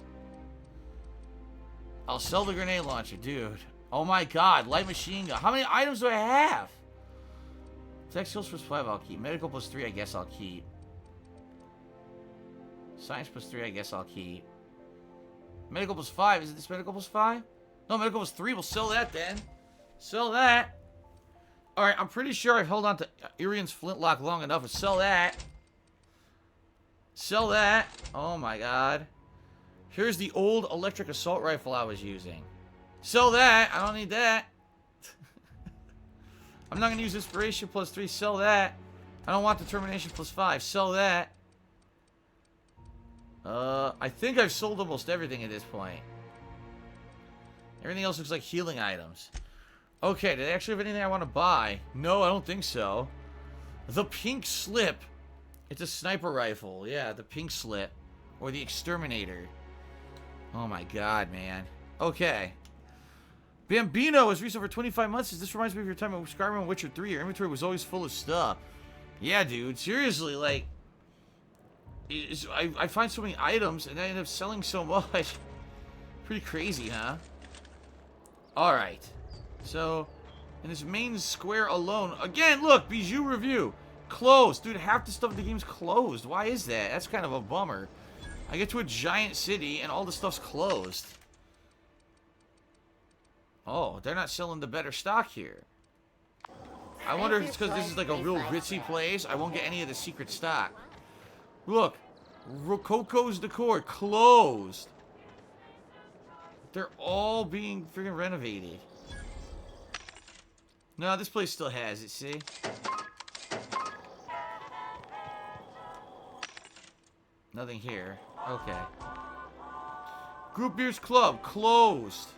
I'll sell the grenade launcher, dude. Oh my god, light machine gun. How many items do I have? Tech skills +5, I'll keep. Medical +3, I guess I'll keep. Science +3, I guess I'll keep. Medical +5, isn't this medical +5? No, medical +3, we'll sell that then. Sell that. Alright, I'm pretty sure I've held on to Irian's flintlock long enough to sell that. Sell that. Oh my god. Here's the old electric assault rifle I was using. Sell that. I don't need that. I'm not going to use inspiration +3. Sell that. I don't want determination +5. Sell that. I think I've sold almost everything at this point. Everything else looks like healing items. Okay, do they actually have anything I want to buy? No, I don't think so. The pink slip. It's a sniper rifle. Yeah, the pink slip. Or the exterminator. Oh my god, man. Okay. Bambino has recent for 25 months. This reminds me of your time at Skyrim and Witcher 3. Your inventory was always full of stuff. Yeah, dude. Seriously, like... I find so many items and I end up selling so much. Pretty crazy, huh? Alright. So, in this main square alone... Again, look! Bijou review. Closed. Dude, half the stuff in the game's closed. Why is that? That's kind of a bummer. I get to a giant city and all the stuff's closed. Oh, they're not selling the better stock here. I wonder if it's because this is like a real ritzy place. I won't get any of the secret stock. Look. Rococo's Decor. Closed. They're all being freaking renovated. No, this place still has it, see? Nothing here. Okay. Group Beers Club. Closed.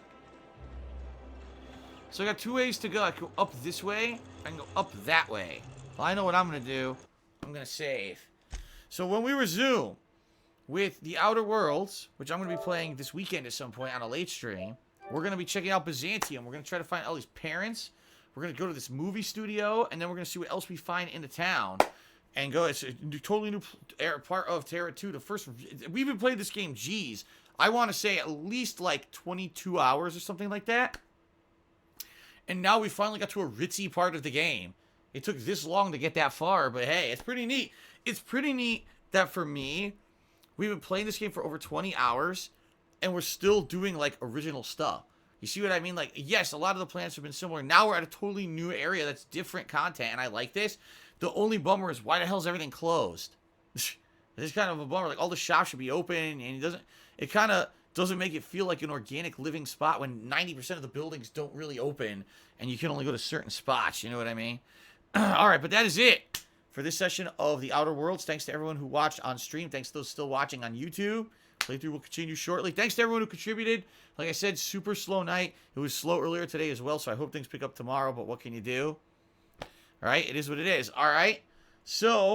So I got two ways to go. I can go up this way. I can go up that way. Well, I know what I'm going to do. I'm going to save. So when we resume with the Outer Worlds, which I'm going to be playing this weekend at some point on a late stream, we're going to be checking out Byzantium. We're going to try to find Ellie's parents. We're going to go to this movie studio, and then we're going to see what else we find in the town. And go, it's a totally new part of Terra 2. The first, we've been playing this game, geez, I want to say at least like 22 hours or something like that. And now we finally got to a ritzy part of the game. It took this long to get that far, but hey, it's pretty neat. It's pretty neat that for me, we've been playing this game for over 20 hours, and we're still doing like original stuff. You see what I mean? Like, yes, a lot of the plans have been similar. Now we're at a totally new area that's different content, and I like this. The only bummer is, why the hell is everything closed? It's kind of a bummer. Like, all the shops should be open, and it kind of doesn't make it feel like an organic living spot when 90% of the buildings don't really open, and you can only go to certain spots. You know what I mean? All right, but that is it for this session of The Outer Worlds. Thanks to everyone who watched on stream. Thanks to those still watching on YouTube. Playthrough will continue shortly. Thanks to everyone who contributed. Like I said, super slow night. It was slow earlier today as well, so I hope things pick up tomorrow, but what can you do? All right, it is what it is. All right, so